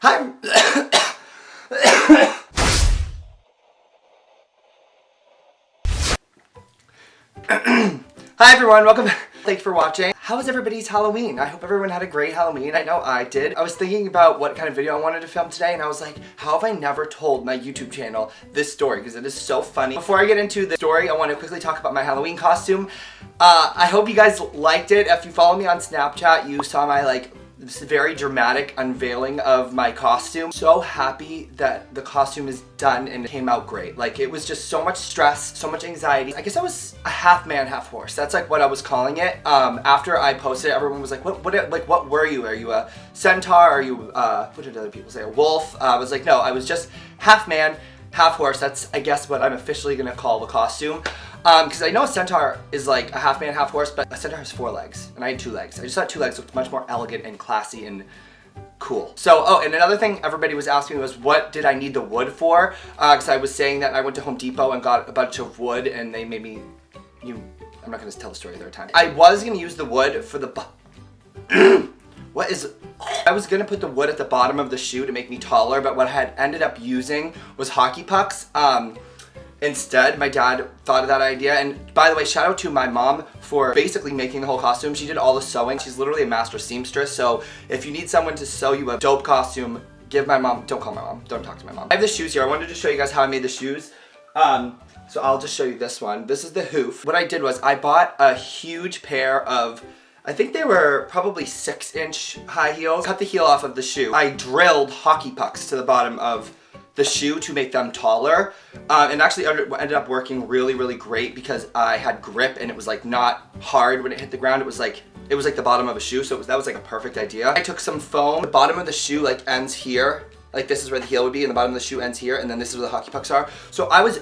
Hi. Hi everyone, welcome back. Thanks for watching. How was everybody's Halloween? I hope everyone had a great Halloween. I know I did. I was thinking about what kind of video I wanted to film today, and I was like, how have I never told my YouTube channel this story? Because it is so funny. Before I get into the story, I want to quickly talk about my Halloween costume. I hope you guys liked it. If you follow me on Snapchat, you saw my this very dramatic unveiling of my costume. So happy that the costume is done and it came out great. Like, it was just so much stress, so much anxiety. I guess I was a half man, half horse. That's like what I was calling it. After I posted it, everyone was like, what were you? Are you a centaur? Are you, what did other people say? A wolf? I was like, no, I was just half man, half horse. That's, I guess, what I'm officially gonna call the costume. Because I know a centaur is like a half man, half horse, but a centaur has 4 legs, and I had 2 legs. I just thought 2 legs looked much more elegant and classy and cool. So, oh, and another thing everybody was asking me was, what did I need the wood for? Because I was saying that I went to Home Depot and got a bunch of wood, and they made me, I'm not gonna tell the story the third time. I was gonna use the wood for the, I was gonna put the wood at the bottom of the shoe to make me taller, but what I had ended up using was hockey pucks. Instead, my dad thought of that idea, and by the way, shout out to my mom for basically making the whole costume. She did all the sewing. She's literally a master seamstress, so if you need someone to sew you a dope costume, give my mom, don't call my mom, don't talk to my mom. I have the shoes here. I wanted to show you guys how I made the shoes. So I'll just show you this one. This is the hoof. What I did was I bought a huge pair of, I think they were probably 6-inch high heels. Cut the heel off of the shoe. I drilled hockey pucks to the bottom of the shoe to make them taller, and actually ended up working really, really great because I had grip and it was like not hard when it hit the ground. It was like the bottom of a shoe, so that was like a perfect idea. I took some foam. The bottom of the shoe like ends here, like this is where the heel would be, and the bottom of the shoe ends here, and then this is where the hockey pucks are. So I was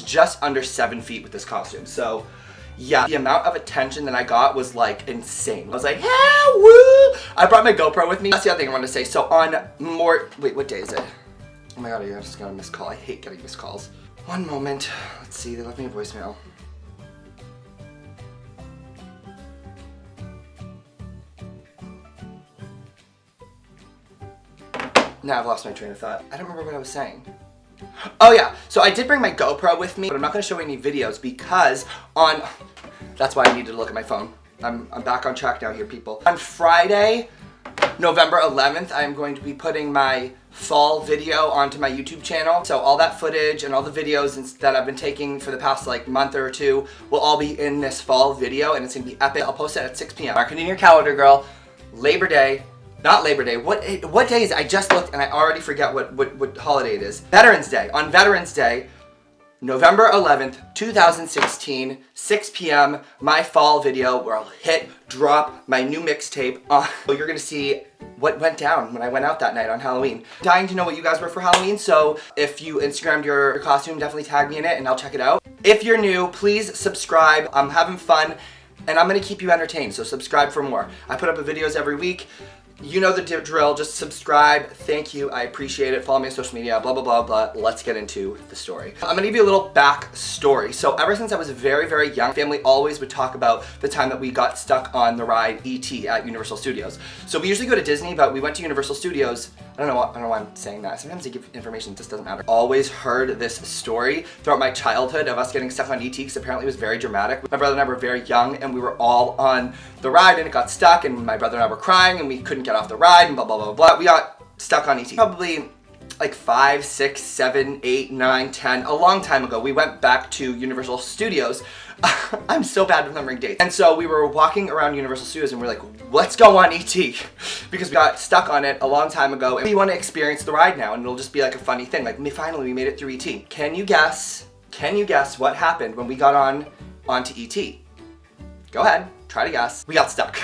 just under 7 feet with this costume. So yeah, the amount of attention that I got was like insane. I was like, yeah, woo! I brought my GoPro with me. That's the other thing I wanted to say. So wait, what day is it? Oh my god, I just got a missed call. I hate getting missed calls. One moment. Let's see, they left me a voicemail. Now I've lost my train of thought. I don't remember what I was saying. Oh yeah, so I did bring my GoPro with me, but I'm not gonna show any videos because that's why I needed to look at my phone. I'm back on track now here, people. On Friday, November 11th, I'm going to be putting my fall video onto my YouTube channel. So all that footage and all the videos that I've been taking for the past month or 2 will all be in this fall video, and it's gonna be epic. I'll post it at 6 p.m. Mark it in your calendar, girl. Not Labor Day. What day is it? I just looked and I already forget what holiday it is. Veterans Day. On Veterans Day, November 11th, 2016, 6 p.m., my fall video where I'll drop my new mixtape on. You're gonna see what went down when I went out that night on Halloween. Dying to know what you guys were for Halloween, so if you Instagrammed your costume, definitely tag me in it and I'll check it out. If you're new, please subscribe. I'm having fun and I'm gonna keep you entertained, so subscribe for more. I put up videos every week. You know the drill, just subscribe. Thank you, I appreciate it. Follow me on social media, blah, blah, blah, blah. Let's get into the story. I'm gonna give you a little back story. So ever since I was very, very young, family always would talk about the time that we got stuck on the ride E.T. at Universal Studios. So we usually go to Disney, but we went to Universal Studios. I don't know why I'm saying that. Sometimes I give information that just doesn't matter. Always heard this story throughout my childhood of us getting stuck on E.T. because apparently it was very dramatic. My brother and I were very young and we were all on the ride and it got stuck and my brother and I were crying and we couldn't get off the ride and blah, blah, blah, blah. We got stuck on E.T. Probably like 5, 6, 7, 8, 9, 10, a long time ago. We went back to Universal Studios. I'm so bad with remembering dates. And so we were walking around Universal Studios and we're like, let's go on E.T. because we got stuck on it a long time ago and we want to experience the ride now and it'll just be like a funny thing. Like, finally we made it through E.T. Can you guess what happened when we got onto E.T.? Go ahead, try to guess. We got stuck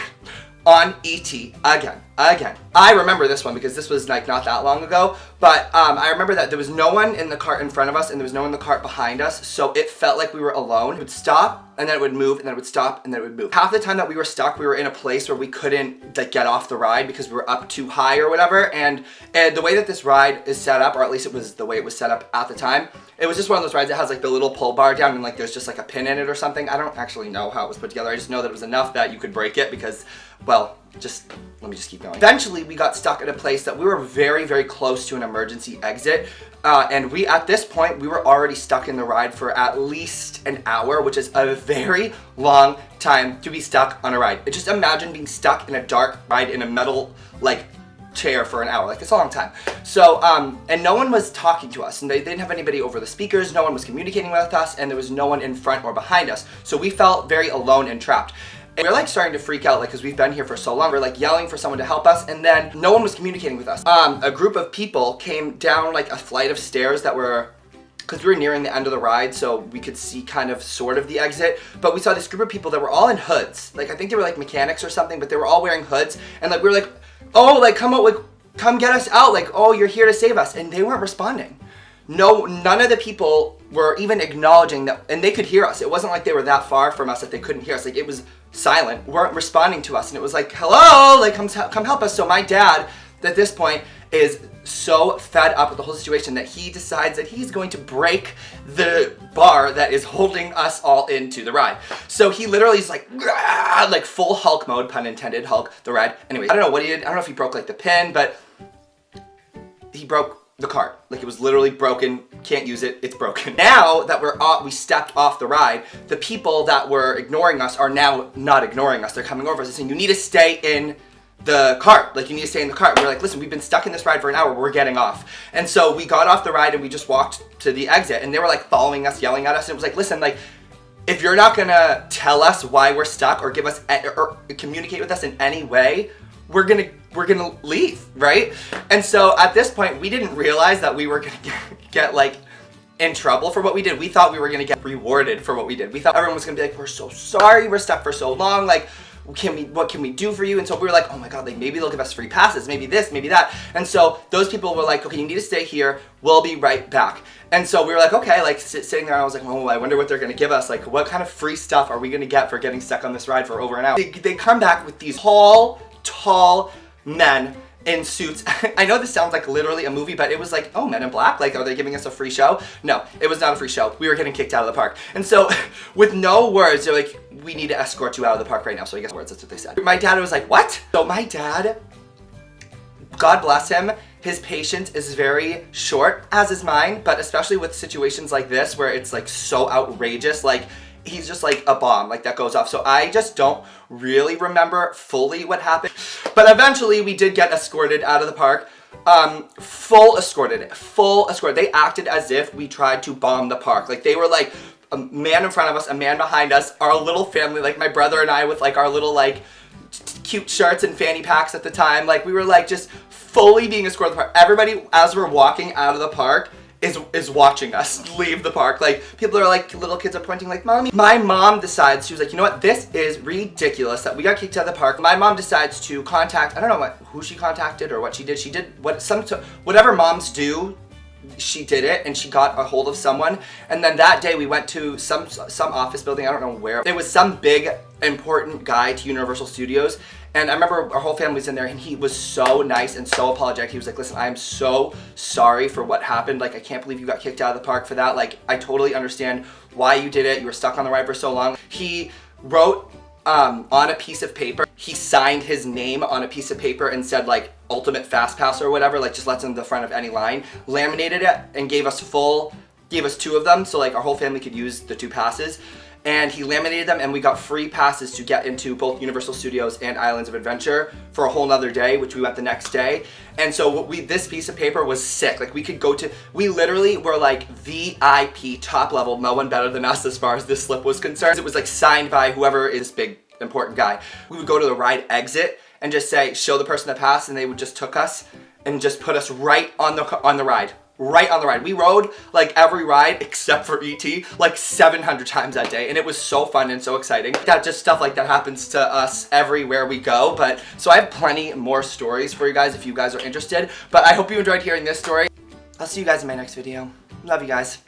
on E.T. again. I remember this one because this was like not that long ago, but I remember that there was no one in the cart in front of us and there was no one in the cart behind us, so it felt like we were alone. It would stop and then it would move and then it would stop and then it would move. Half the time that we were stuck, we were in a place where we couldn't get off the ride because we were up too high or whatever, and the way that this ride is set up, or at least it was the way it was set up at the time, it was just one of those rides that has like the little pull bar down and like there's just like a pin in it or something. I don't actually know how it was put together. I just know that it was enough that you could break it because well, let me just keep going. Eventually, we got stuck at a place that we were very, very close to an emergency exit. And at this point, we were already stuck in the ride for at least an hour, which is a very long time to be stuck on a ride. Just imagine being stuck in a dark ride in a metal, chair for an hour. It's a long time. So, and no one was talking to us, and they didn't have anybody over the speakers, no one was communicating with us, and there was no one in front or behind us. So we felt very alone and trapped. And we're starting to freak out, because we've been here for so long. We're yelling for someone to help us, and then no one was communicating with us. A group of people came down a flight of stairs that were, because we were nearing the end of the ride, so we could see sort of the exit, but we saw this group of people that were all in hoods. I think they were mechanics or something, but they were all wearing hoods, and we were oh, come out, come get us out, oh, you're here to save us, and they weren't responding. No, none of the people were even acknowledging that, and they could hear us. It wasn't like they were that far from us that they couldn't hear us. It was silent, weren't responding to us, and it was hello, come help us. So my dad, at this point, is so fed up with the whole situation that he decides that he's going to break the bar that is holding us all into the ride. So he literally is full Hulk mode, pun intended, Hulk the ride. Anyway, I don't know what he did. I don't know if he broke the pin, but he broke the cart. It was literally broken, can't use it, it's broken. Now that we stepped off the ride, the people that were ignoring us are now not ignoring us. They're coming over us and saying, you need to stay in the cart, you need to stay in the cart. We're listen, we've been stuck in this ride for an hour, we're getting off. And so we got off the ride and we just walked to the exit, and they were following us, yelling at us, and it was listen, if you're not gonna tell us why we're stuck or give us or communicate with us in any way, we're gonna leave, right? And so at this point, we didn't realize that we were gonna get in trouble for what we did. We thought we were gonna get rewarded for what we did. We thought everyone was gonna be we're so sorry, we're stuck for so long, what can we do for you? And so we were oh my god, maybe they'll give us free passes, maybe this, maybe that. And so those people were okay, you need to stay here, we'll be right back. And so we were okay, sitting there, I was oh, I wonder what they're gonna give us, what kind of free stuff are we gonna get for getting stuck on this ride for over an hour? They come back with these tall men in suits. I know this sounds literally a movie, but it was oh, Men in Black? Are they giving us a free show? No, it was not a free show. We were getting kicked out of the park. And so, with no words, they're we need to escort you out of the park right now. So I guess words, that's what they said. My dad was what? So my dad, God bless him, his patience is very short, as is mine, but especially with situations like this, where it's so outrageous, he's just a bomb that goes off. So I just don't really remember fully what happened. But eventually we did get escorted out of the park. Full escorted. They acted as if we tried to bomb the park. They were a man in front of us, a man behind us, our little family, my brother and I with our little cute shirts and fanny packs at the time. We were just fully being escorted to the park. Everybody, as we're walking out of the park, is watching us leave the park. People are little kids are pointing Mommy. My mom decides, she was you know what, this is ridiculous that we got kicked out of the park. My mom decides to contact, I don't know who she contacted or what she did. She did whatever moms do, she did it, and she got a hold of someone. And then that day we went to some office building, I don't know where. There was some big important guy to Universal Studios, and I remember our whole family was in there, and he was so nice and so apologetic. He was listen, I am so sorry for what happened. I can't believe you got kicked out of the park for that. I totally understand why you did it. You were stuck on the ride for so long. He wrote on a piece of paper, he signed his name on a piece of paper and said Ultimate Fast Pass or whatever, just lets in the front of any line, laminated it, and gave us two of them, so our whole family could use the 2 passes. And he laminated them, and we got free passes to get into both Universal Studios and Islands of Adventure for a whole nother day, which we went the next day. And so this piece of paper was sick. We literally were VIP, top level, no one better than us as far as this slip was concerned. It was signed by whoever is this big, important guy. We would go to the ride exit and just show the person the pass, and they would just took us and just put us right on the ride. Right on the ride. We rode every ride except for E.T. 700 times that day, and it was so fun and so exciting. Just stuff like that happens to us everywhere we go. But so I have plenty more stories for you guys if you guys are interested. But I hope you enjoyed hearing this story. I'll see you guys in my next video. Love you guys.